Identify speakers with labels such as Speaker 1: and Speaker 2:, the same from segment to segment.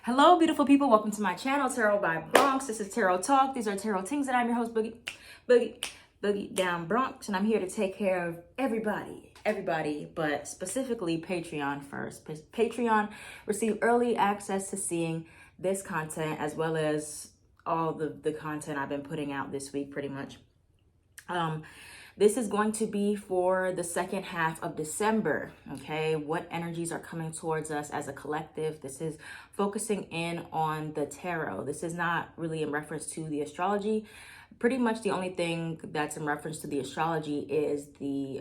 Speaker 1: Hello, beautiful people. Welcome to my channel, Tarot by Bronx. This is Tarot Talk. These are Tarot Tings, and I'm your host, Boogie Down Bronx, and I'm here to take care of everybody, but specifically Patreon first. Patreon receive early access to seeing this content as well as all the content I've been putting out this week, pretty much. This is going to be for the second half of December, okay? What energies are coming towards us as a collective? This is focusing in on the tarot. This is not really in reference to the astrology. Pretty much the only thing that's in reference to the astrology is the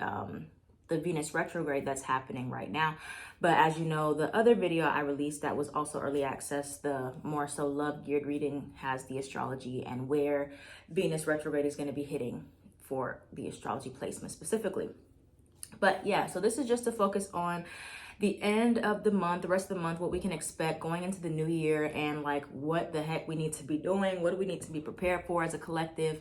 Speaker 1: Venus retrograde that's happening right now. But as you know, the other video I released that was also early access, the more so love geared reading, has the astrology and where Venus retrograde is going to be hitting for the astrology placement specifically. But yeah, so this is just to focus on the end of the month, the rest of the month, what we can expect going into the new year, and like what the heck we need to be doing, what do we need to be prepared for as a collective.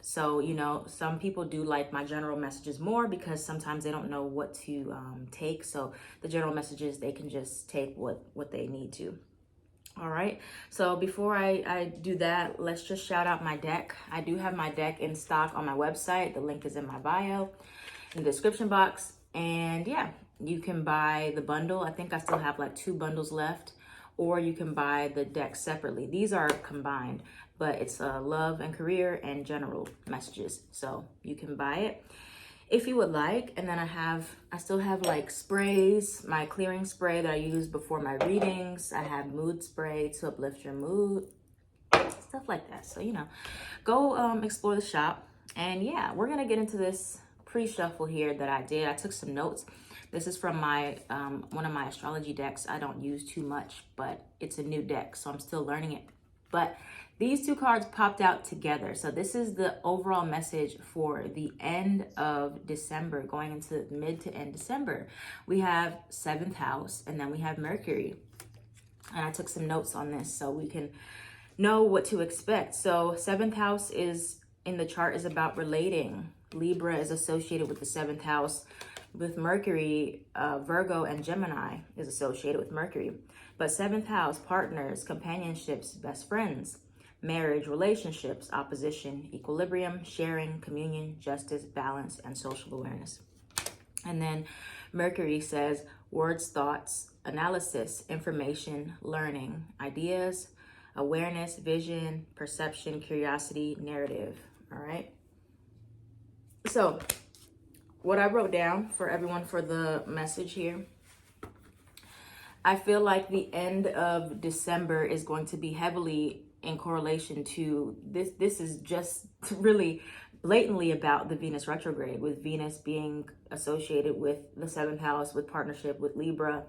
Speaker 1: So, you know, some people do like my general messages more because sometimes they don't know what to take. So the general messages, they can just take what they need to. All right, so before I do that, let's just shout out my deck. I do have my deck in stock on my website. The link is in my bio, in the description box. And yeah, you can buy the bundle. I think I still have like 2 bundles left, or you can buy the deck separately. These are combined, but it's love and career and general messages. So you can buy it if you would like. And then I still have like sprays, my clearing spray that I use before my readings. I have mood spray to uplift your mood, stuff like that. So, you know, go explore the shop. And yeah, we're gonna get into this pre-shuffle here that I did. I took some notes. This is from my one of my astrology decks I don't use too much, but it's a new deck, so I'm still learning it. But these 2 cards popped out together. So this is the overall message for the end of December, going into mid to end December. We have 7th house, and then we have Mercury. And I took some notes on this so we can know what to expect. So 7th house is in the chart is about relating. Libra is associated with the 7th house. With Mercury, Virgo and Gemini is associated with Mercury. But 7th house, partners, companionships, best friends, marriage, relationships, opposition, equilibrium, sharing, communion, justice, balance, and social awareness. And then Mercury says words, thoughts, analysis, information, learning, ideas, awareness, vision, perception, curiosity, narrative. All right. So what I wrote down for everyone for the message here, I feel like the end of December is going to be heavily in correlation to this. This is just really blatantly about the Venus retrograde, with Venus being associated with the 7th house, with partnership with Libra,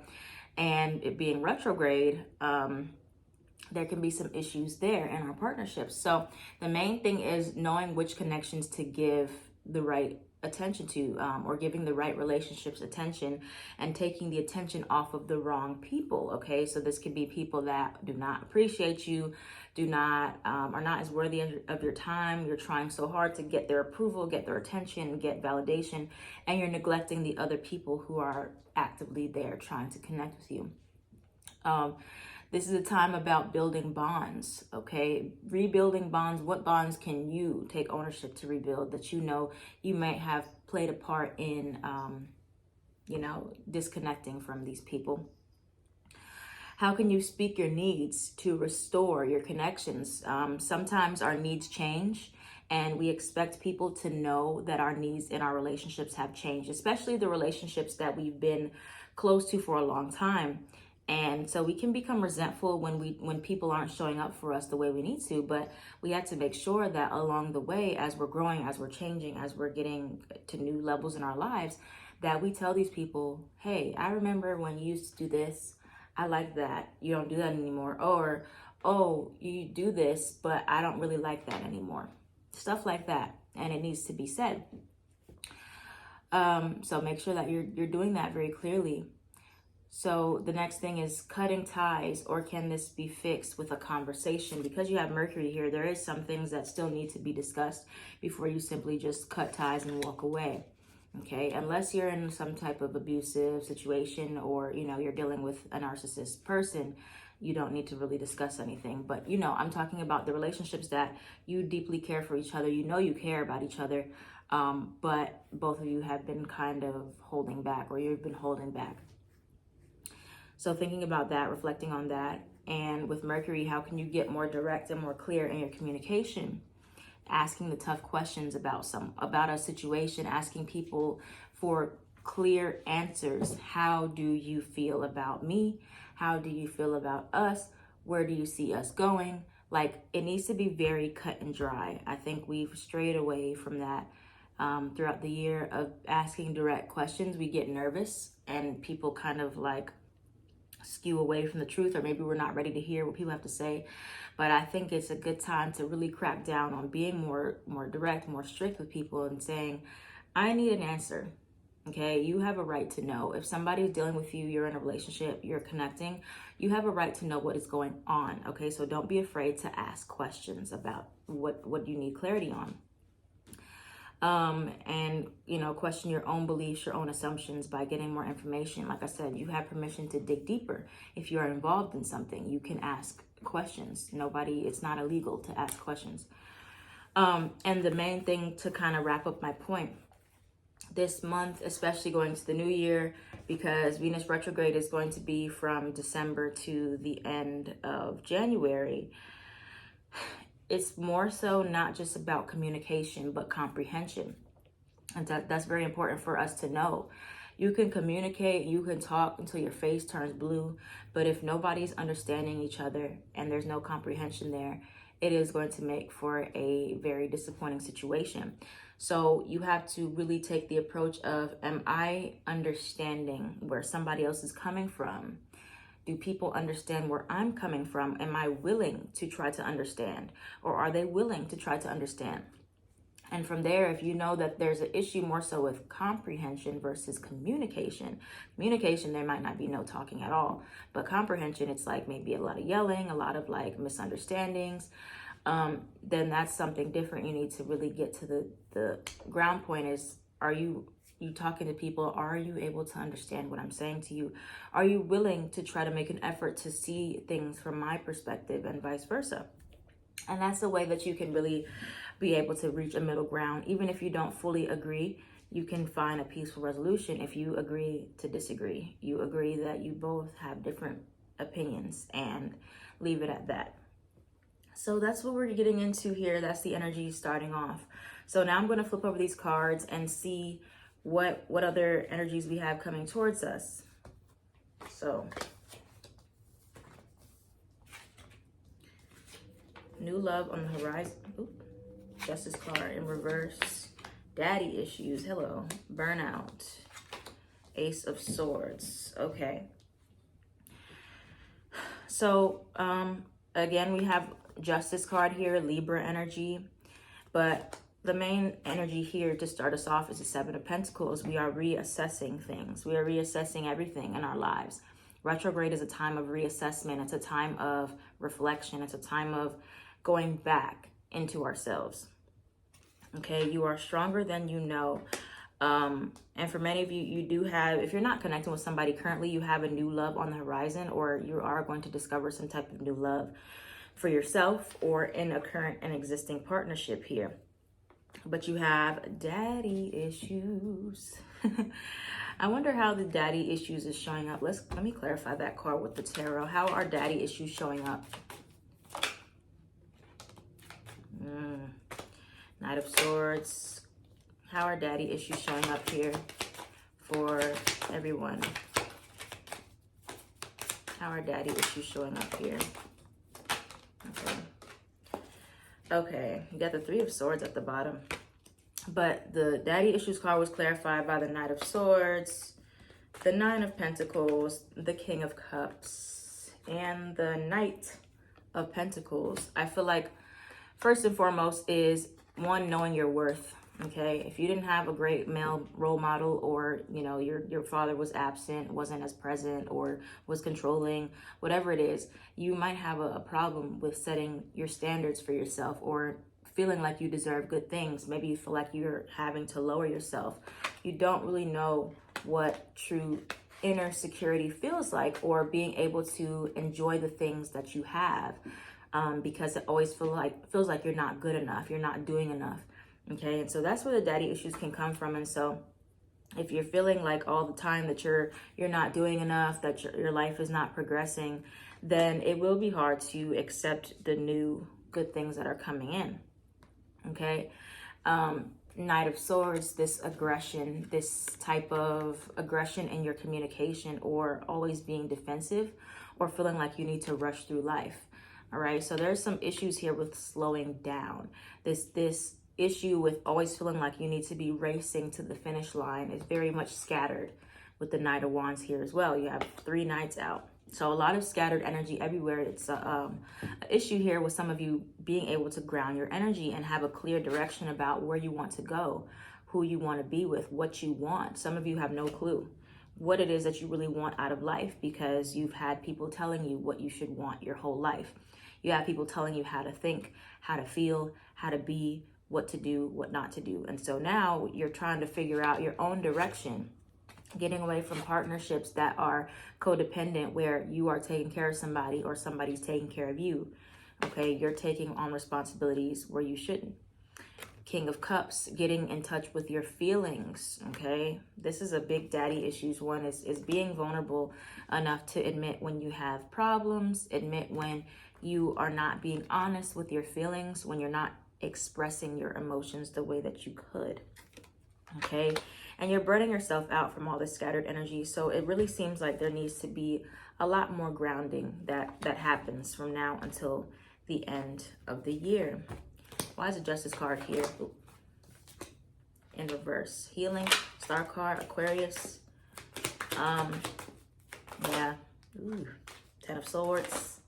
Speaker 1: and it being retrograde. There can be some issues there in our partnerships. So the main thing is knowing which connections to give the right attention to, or giving the right relationships attention and taking the attention off of the wrong people. Okay, so this could be people that do not appreciate you, do not are not as worthy of your time. You're trying so hard to get their approval, get their attention, get validation, and you're neglecting the other people who are actively there trying to connect with you. This is a time about building bonds, okay? Rebuilding bonds. What bonds can you take ownership to rebuild that you know you might have played a part in, you know, disconnecting from these people? How can you speak your needs to restore your connections? Sometimes our needs change, and we expect people to know that our needs in our relationships have changed, especially the relationships that we've been close to for a long time. And so we can become resentful when people aren't showing up for us the way we need to, but we have to make sure that along the way, as we're growing, as we're changing, as we're getting to new levels in our lives, that we tell these people, hey, I remember when you used to do this. I like that. You don't do that anymore. Or, oh, you do this, but I don't really like that anymore. Stuff like that. And it needs to be said. So make sure that you're doing that very clearly. So the next thing is cutting ties, or can this be fixed with a conversation? Because you have Mercury here, there is some things that still need to be discussed before you simply just cut ties and walk away. Okay, unless you're in some type of abusive situation, or you're dealing with a narcissist person, you don't need to really discuss anything. But I'm talking about the relationships that you deeply care for each other. You care about each other, but both of you have been kind of holding back, or you've been holding back. So thinking about that, reflecting on that, and with Mercury, how can you get more direct and more clear in your communication? Asking the tough questions about a situation, asking people for clear answers. How do you feel about me? How do you feel about us? Where do you see us going? Like, it needs to be very cut and dry. I think we've strayed away from that throughout the year of asking direct questions. We get nervous and people kind of like skew away from the truth, or maybe we're not ready to hear what people have to say. But I think it's a good time to really crack down on being more direct, more strict with people, and saying, I need an answer. Okay, you have a right to know. If somebody is dealing with you, you're in a relationship, you're connecting, you have a right to know what is going on. Okay, so don't be afraid to ask questions about what you need clarity on. And question your own beliefs, your own assumptions by getting more information. Like I said, you have permission to dig deeper. If you are involved in something, you can ask questions. It's not illegal to ask questions. And the main thing, to kind of wrap up my point, this month, especially going to the new year, because Venus retrograde is going to be from December to the end of January, it's more so not just about communication, but comprehension. And that's very important for us to know. You can communicate, you can talk until your face turns blue, but if nobody's understanding each other and there's no comprehension there, it is going to make for a very disappointing situation. So you have to really take the approach of, am I understanding where somebody else is coming from? Do people understand where I'm coming from? Am I willing to try to understand? Or are they willing to try to understand? And from there, if you know that there's an issue more so with comprehension versus communication, there might not be no talking at all. But comprehension, it's like maybe a lot of yelling, a lot of like misunderstandings. Then that's something different. You need to really get to the ground point is, are you talking to people? Are you able to understand what I'm saying to you? Are you willing to try to make an effort to see things from my perspective, and vice versa? And that's the way that you can really be able to reach a middle ground. Even if you don't fully agree, you can find a peaceful resolution. If you agree to disagree, you agree that you both have different opinions, and leave it at that. So that's what we're getting into here. That's the energy starting off. So now I'm going to flip over these cards and see what other energies we have coming towards us. So new love on the horizon. Oop. Justice card in reverse. Daddy issues. Hello. Burnout. Ace of Swords. Okay. So again, we have Justice card here, Libra energy, but the main energy here to start us off is the Seven of Pentacles. We are reassessing things. We are reassessing everything in our lives. Retrograde is a time of reassessment. It's a time of reflection. It's a time of going back into ourselves. Okay, you are stronger than you know. And for many of you, you do have, if you're not connecting with somebody currently, you have a new love on the horizon, or you are going to discover some type of new love for yourself or in a current and existing partnership here. But you have daddy issues. I wonder how the daddy issues is showing up. Let me clarify that card with the tarot. How are daddy issues showing up? Knight of Swords. How are daddy issues showing up here for everyone? How are daddy issues showing up here? Okay, you got the Three of Swords at the bottom. But the daddy issues card was clarified by the Knight of Swords, the Nine of Pentacles, the King of Cups, and the Knight of Pentacles. I feel like first and foremost is one, knowing your worth. Okay, if you didn't have a great male role model, or your father was absent, wasn't as present, or was controlling, whatever it is, you might have a problem with setting your standards for yourself, or feeling like you deserve good things. Maybe you feel like you're having to lower yourself. You don't really know what true inner security feels like, or being able to enjoy the things that you have, because it always feels like you're not good enough, you're not doing enough. Okay, and so that's where the daddy issues can come from. And so if you're feeling like all the time that you're not doing enough, that your life is not progressing, then it will be hard to accept the new good things that are coming in. Okay, Knight of Swords, this aggression, this type of aggression in your communication, or always being defensive, or feeling like you need to rush through life. All right, so there's some issues here with slowing down. This issue with always feeling like you need to be racing to the finish line is very much scattered with the Knight of Wands here as well. You have 3 Knights out. So a lot of scattered energy everywhere. It's an issue here with some of you being able to ground your energy and have a clear direction about where you want to go, who you want to be with, what you want. Some of you have no clue what it is that you really want out of life, because you've had people telling you what you should want your whole life. You have people telling you how to think, how to feel, how to be, what to do, what not to do. And so now you're trying to figure out your own direction, getting away from partnerships that are codependent, where you are taking care of somebody or somebody's taking care of you. Okay, you're taking on responsibilities where you shouldn't. King of Cups, getting in touch with your feelings. Okay, this is a big daddy issues one, is being vulnerable enough to admit when you have problems, admit when you are not being honest with your feelings, when you're not expressing your emotions the way that you could. Okay, and you're burning yourself out from all this scattered energy. So it really seems like there needs to be a lot more grounding that happens from now until the end of the year. Why is the Justice card here? Ooh. In reverse. Healing, Star card, Aquarius. Yeah. Ooh. 10 of Swords,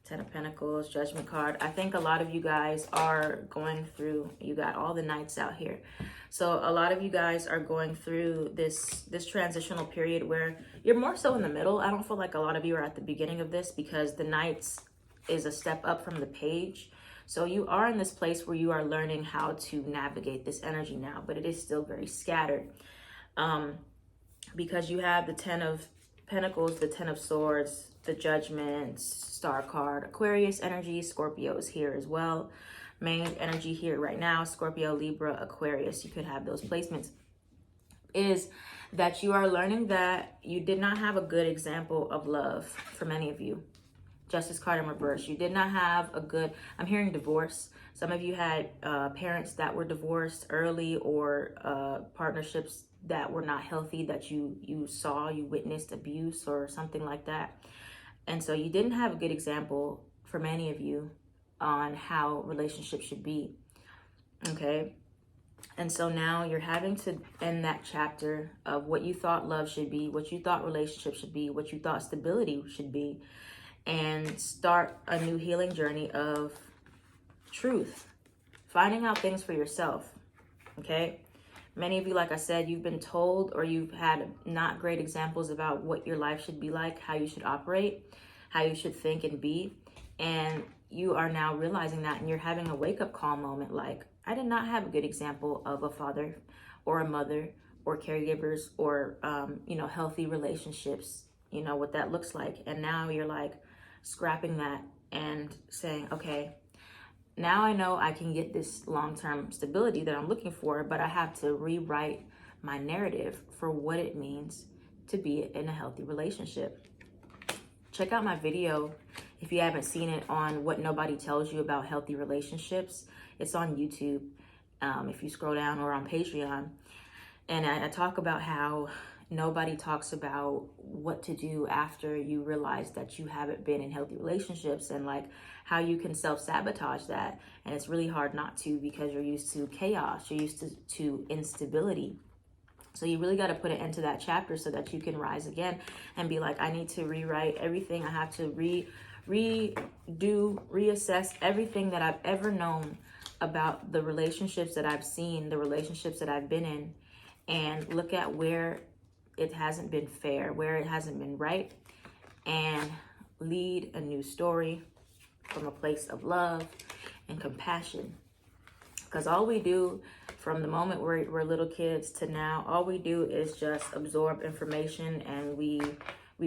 Speaker 1: 10 of Pentacles, Judgment card. I think a lot of you guys are going through, you got all the Knights out here. So a lot of you guys are going through this transitional period where you're more so in the middle. I don't feel like a lot of you are at the beginning of this, because the Knights is a step up from the Page. So you are in this place where you are learning how to navigate this energy now, but it is still very scattered. Because you have the 10 of Pentacles, the 10 of Swords, the Judgment, Star card, Aquarius energy, Scorpio is here as well. Main energy here right now, Scorpio, Libra, Aquarius, you could have those placements, is that you are learning that you did not have a good example of love for many of you. Justice card in reverse. You did not have a good, I'm hearing divorce. Some of you had parents that were divorced early, or partnerships that were not healthy, that you witnessed abuse or something like that. And so you didn't have a good example for many of you on how relationships should be. Okay. And so now you're having to end that chapter of what you thought love should be, what you thought relationships should be, what you thought stability should be, and start a new healing journey of truth, finding out things for yourself. Okay. Many of you, like I said, you've been told, or you've had not great examples about what your life should be like, how you should operate, how you should think and be. And you are now realizing that, and you're having a wake-up call moment, like, I did not have a good example of a father or a mother or caregivers, or, healthy relationships, what that looks like. And now you're like scrapping that and saying, okay, now I know I can get this long-term stability that I'm looking for, but I have to rewrite my narrative for what it means to be in a healthy relationship. Check out my video if you haven't seen it on what nobody tells you about healthy relationships. It's on YouTube, if you scroll down, or on Patreon. And I talk about how nobody talks about what to do after you realize that you haven't been in healthy relationships, and like how you can self-sabotage that. And it's really hard not to, because you're used to chaos, you're used to instability. So you really got to put an end to that chapter so that you can rise again and be like, I need to rewrite everything. I have to reassess everything that I've ever known about the relationships that I've seen, the relationships that I've been in, and look at where it hasn't been fair, where it hasn't been right, and lead a new story from a place of love and compassion. Because all we do from the moment we're little kids to now, all we do is just absorb information, and we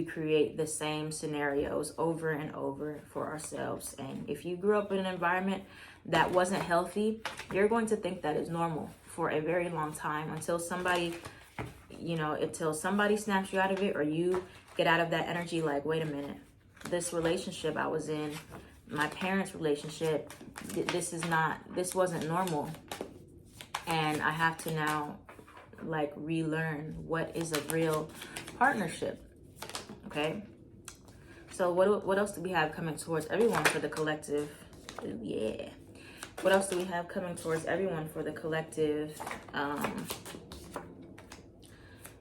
Speaker 1: create the same scenarios over and over for ourselves. And if you grew up in an environment that wasn't healthy, you're going to think that is normal for a very long time, until somebody, until somebody snaps you out of it, or you get out of that energy like, wait a minute, this relationship I was in, my parents' relationship, this wasn't normal. And I have to now like relearn what is a real partnership. Okay. So what else do we have coming towards everyone for the collective? Ooh, yeah. What else do we have coming towards everyone for the collective,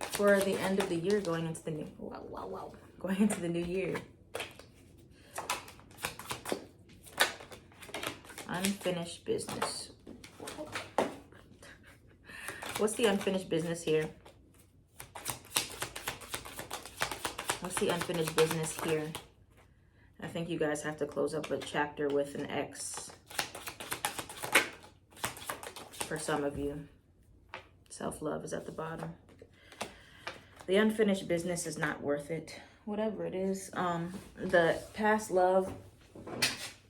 Speaker 1: for the end of the year, going into the new, going into the new year? Unfinished business. What's the unfinished business here? What's the unfinished business here? I think you guys have to close up a chapter with an X. For some of you, self-love is at the bottom. The unfinished business is not worth it. Whatever it is. The past love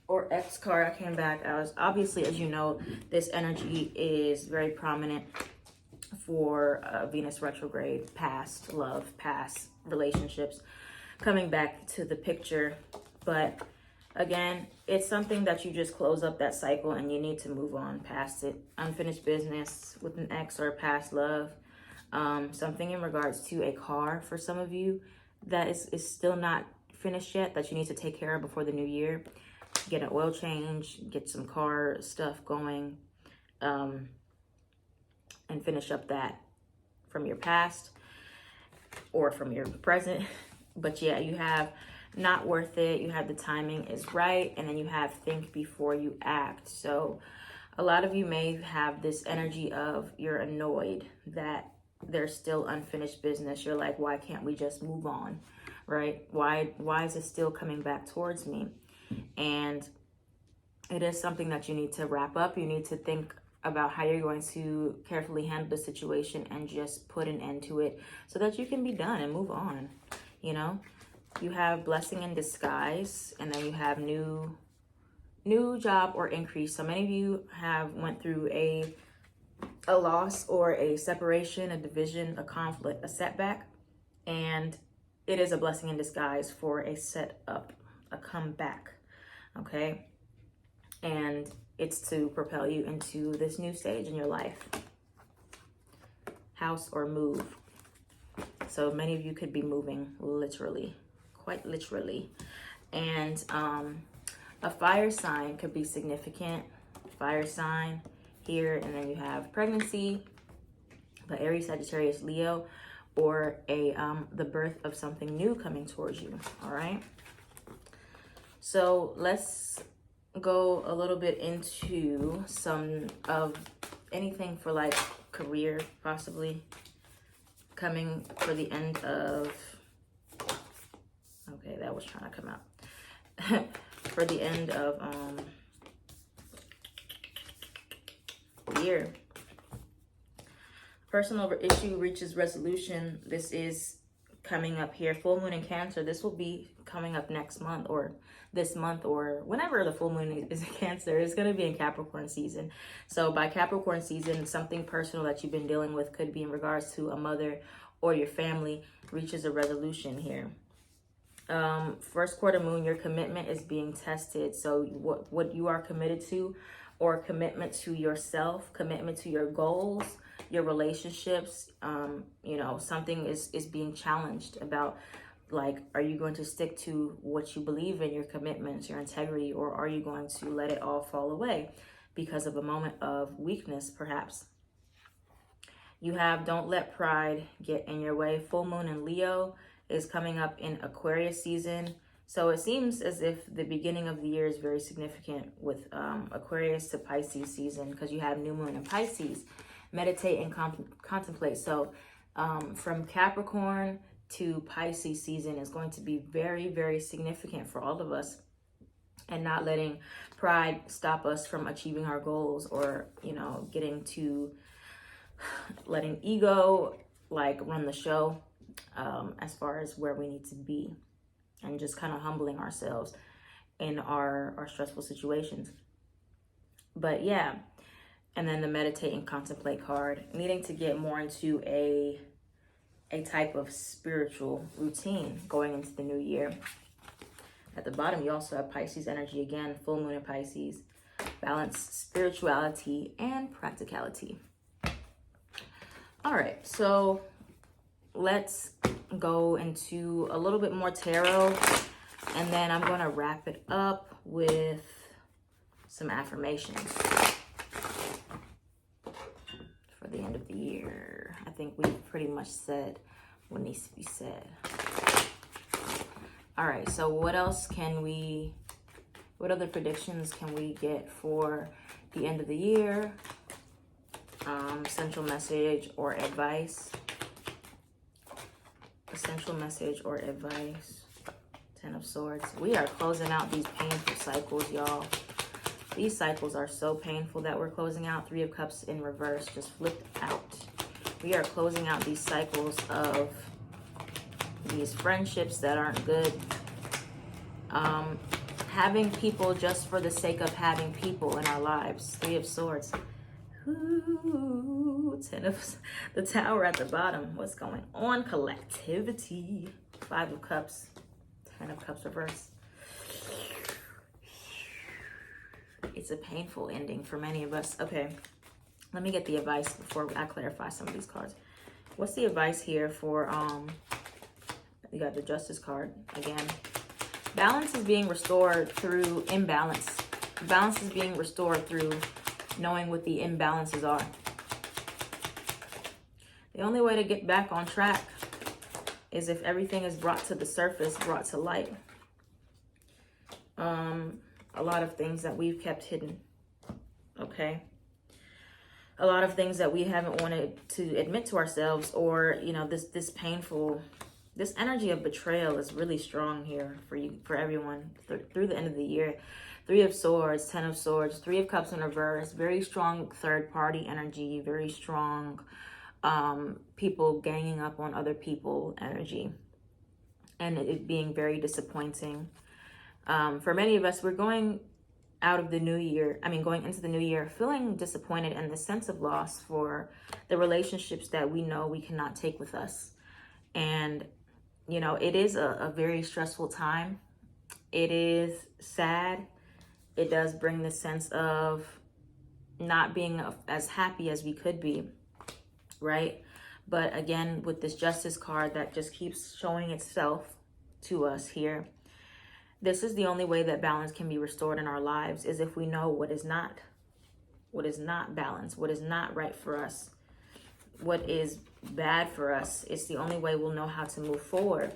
Speaker 1: or ex card, I came back. I was obviously, as you know, this energy is very prominent for Venus retrograde, past love, past relationships coming back to the picture. But again, it's something that you just close up that cycle, and you need to move on past it. Unfinished business with an ex or past love. Something in regards to a car for some of you that is still not finished yet, that you need to take care of before the new year. Get an oil change, get some car stuff going, and finish up that from your past or from your present. But yeah, you have not worth it, you have the timing is right, and then you have think before you act. So a lot of you may have this energy of you're annoyed that there's still unfinished business. You're like, why can't we just move on, right? Why is it still coming back towards me? And it is something that you need to wrap up. You need to think about how you're going to carefully handle the situation and just put an end to it so that you can be done and move on. You have blessing in disguise, and then you have new job or increase. So many of you have went through a loss or a separation, a division, a conflict, a setback, and it is a blessing in disguise for a set up, a comeback. Okay, and it's to propel you into this new stage in your life. House or move. So many of you could be moving, literally, quite literally. And a fire sign could be significant. Fire sign here, and then you have pregnancy, the Aries, Sagittarius, Leo, or the birth of something new coming towards you. All right. So let's go a little bit into some of anything for like career, possibly coming for the end of, okay, that was trying to come out. For the end of the year. Personal issue reaches resolution. This is coming up here. Full moon in Cancer. This will be coming up next month, or this month, or whenever the full moon is in Cancer. It's going to be in Capricorn season. So by Capricorn season, something personal that you've been dealing with could be in regards to a mother or your family reaches a resolution here. First quarter moon, your commitment is being tested. So what you are committed to, or commitment to yourself, commitment to your goals, your relationships, something is being challenged about, like, are you going to stick to what you believe in, your commitments, your integrity, or are you going to let it all fall away because of a moment of weakness, perhaps? You have don't let pride get in your way. Full moon in Leo is coming up in Aquarius season. So it seems as if the beginning of the year is very significant with Aquarius to Pisces season, because you have new moon in Pisces. Meditate and contemplate. So from Capricorn to Pisces season is going to be very, very significant for all of us. and not letting pride stop us from achieving our goals, or, you know, letting ego like run the show, as far as where we need to be, and just kind of humbling ourselves in our stressful situations. But yeah, and then the meditate and contemplate card, needing to get more into a type of spiritual routine going into the new year. At the bottom, you also have Pisces energy again, full moon in Pisces, balance, spirituality, and practicality. All right, so let's go into a little bit more tarot, and then I'm going to wrap it up with some affirmations for the end of the year. I think we've pretty much said what needs to be said. All right, so what other predictions can we get for the end of the year? Essential message or advice. Essential message or advice. 10 of Swords. We are closing out these painful cycles, y'all. These cycles are so painful that we're closing out. 3 of Cups in reverse, just flipped out. We are closing out these cycles of these friendships that aren't good. Having people just for the sake of having people in our lives. 3 of Swords. Ooh, 10 of the Tower at the bottom. What's going on? Collectivity. 5 of Cups. 10 of Cups reverse. It's a painful ending for many of us. Okay, let me get the advice before I clarify some of these cards. What's the advice here for, you got the Justice card again. Balance is being restored through imbalance. Balance is being restored through knowing what the imbalances are. The only way to get back on track is if everything is brought to the surface, brought to light. A lot of things that we've kept hidden, okay? A lot of things that we haven't wanted to admit to ourselves, or, you know, this painful, this energy of betrayal is really strong here for you, for everyone through the end of the year. 3 of Swords, 10 of Swords, 3 of Cups in reverse, very strong third party energy, very strong people ganging up on other people energy, and it being very disappointing. For many of us, we're going out of the new year, going into the new year, feeling disappointed and the sense of loss for the relationships that we know we cannot take with us. And, you know, it is a very stressful time. It is sad. It does bring the sense of not being as happy as we could be, right? But again, with this Justice card that just keeps showing itself to us here, this is the only way that balance can be restored in our lives, is if we know what is not balanced, what is not right for us, what is bad for us. It's the only way we'll know how to move forward.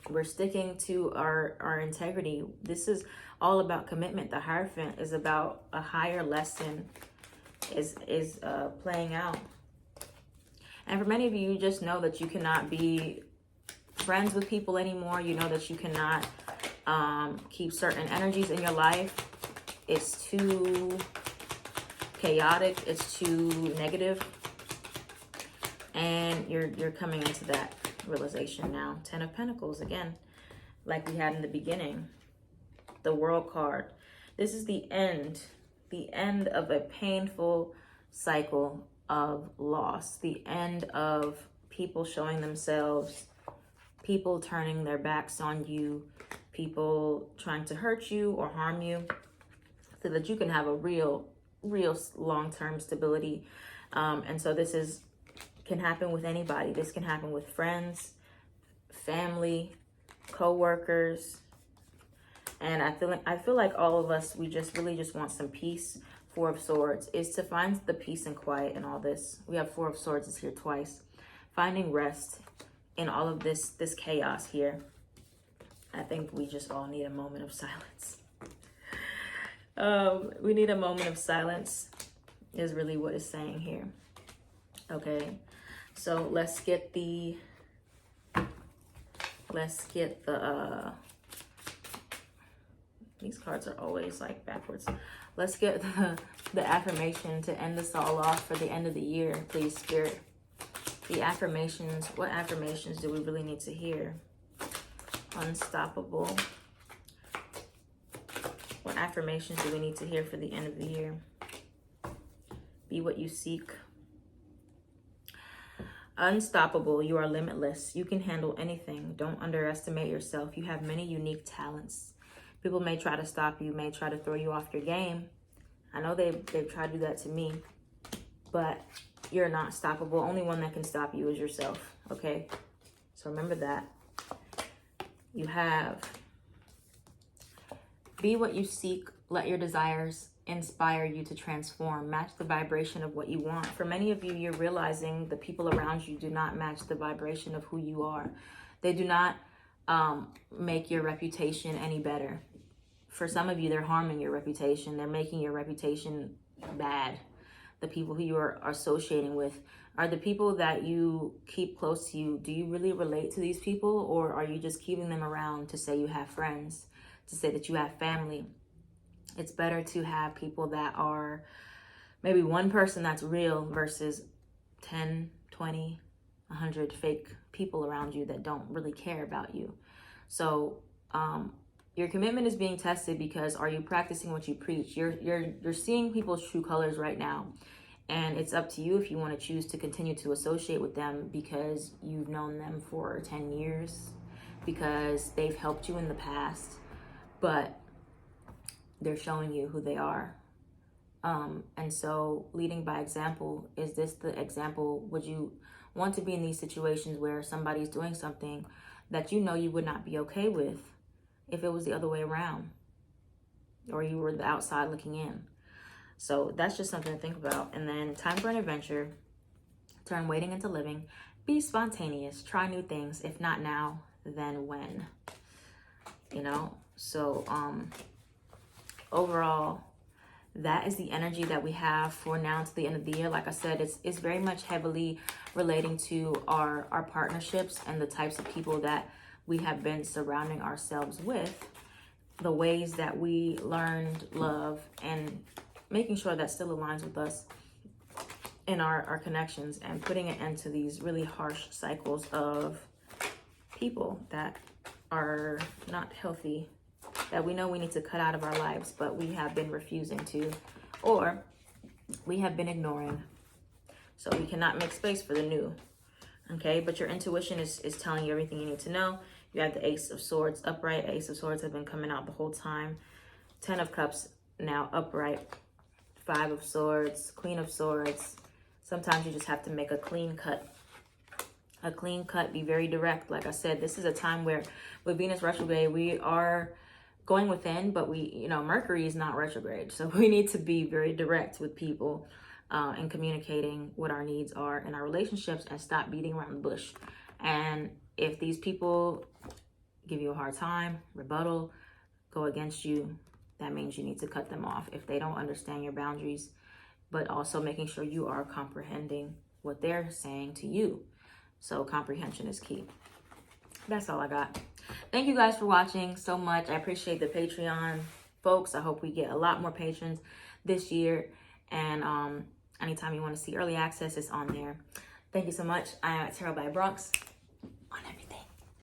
Speaker 1: We're sticking to our integrity. This is all about commitment. The Hierophant is about a higher lesson is playing out. And for many of you, you just know that you cannot be friends with people anymore. You know that you cannot keep certain energies in your life. It's too chaotic. It's too negative. And you're coming into that realization now. 10 of Pentacles again, like we had in the beginning. The World card. This is the end of a painful cycle of loss, the end of people showing themselves, people turning their backs on you, people trying to hurt you or harm you, so that you can have a real long-term stability. And so this can happen with anybody. This can happen with friends, family, co-workers. And I feel like all of us, we really just want some peace. 4 of Swords is to find the peace and quiet in all this. We have 4 of Swords is here twice. Finding rest in all of this chaos here. I think we just all need a moment of silence. We need a moment of silence is really what it's saying here. Okay, so let's get the these cards are always like backwards. Let's get the affirmation to end this all off for the end of the year, please, Spirit. The affirmations, what affirmations do we really need to hear? Unstoppable. What affirmations do we need to hear for the end of the year? Be what you seek. Unstoppable. You are limitless. You can handle anything. Don't underestimate yourself. You have many unique talents. People may try to stop you, may try to throw you off your game. I know they've tried to do that to me, but you're not stoppable. Only one that can stop you is yourself, okay? So remember that. You have, be what you seek. Let your desires inspire you to transform. Match the vibration of what you want. For many of you, you're realizing the people around you do not match the vibration of who you are. They do not make your reputation any better. For some of you, they're harming your reputation. They're making your reputation bad. The people who you are associating with are the people that you keep close to you. Do you really relate to these people, or are you just keeping them around to say you have friends, to say that you have family? It's better to have people that are maybe one person that's real versus 10, 20, 100 fake people around you that don't really care about you. So your commitment is being tested because are you practicing what you preach? You're seeing people's true colors right now. And it's up to you if you want to choose to continue to associate with them because you've known them for 10 years, because they've helped you in the past, but they're showing you who they are. And so leading by example, is this the example? Would you want to be in these situations where somebody's doing something that you know you would not be okay with if it was the other way around, or you were the outside looking in? So that's just something to think about. And then time for an adventure. Turn waiting into living. Be spontaneous. Try new things. If not now, then when? You know? So overall, that is the energy that we have for now to the end of the year. Like I said, it's very much heavily relating to our partnerships and the types of people that we have been surrounding ourselves with, the ways that we learned love, and making sure that still aligns with us in our connections, and putting an end to these really harsh cycles of people that are not healthy, that we know we need to cut out of our lives, but we have been refusing to, or we have been ignoring. So we cannot make space for the new, okay? But your intuition is telling you everything you need to know. You have the Ace of Swords upright. Ace of Swords have been coming out the whole time. 10 of Cups now upright. 5 of Swords, Queen of Swords. Sometimes you just have to make a clean cut. A clean cut, be very direct. Like I said, this is a time where with Venus retrograde, we are going within, but Mercury is not retrograde. So we need to be very direct with people and communicating what our needs are in our relationships, and stop beating around the bush. And if these people give you a hard time, rebuttal, go against you, that means you need to cut them off if they don't understand your boundaries, but also making sure you are comprehending what they're saying to you. So comprehension is key. That's all I got. Thank you guys for watching so much. I appreciate the Patreon folks. I hope we get a lot more patrons this year. And anytime you want to see early access, it's on there. Thank you so much. I am at Tarot by Bronx on everything.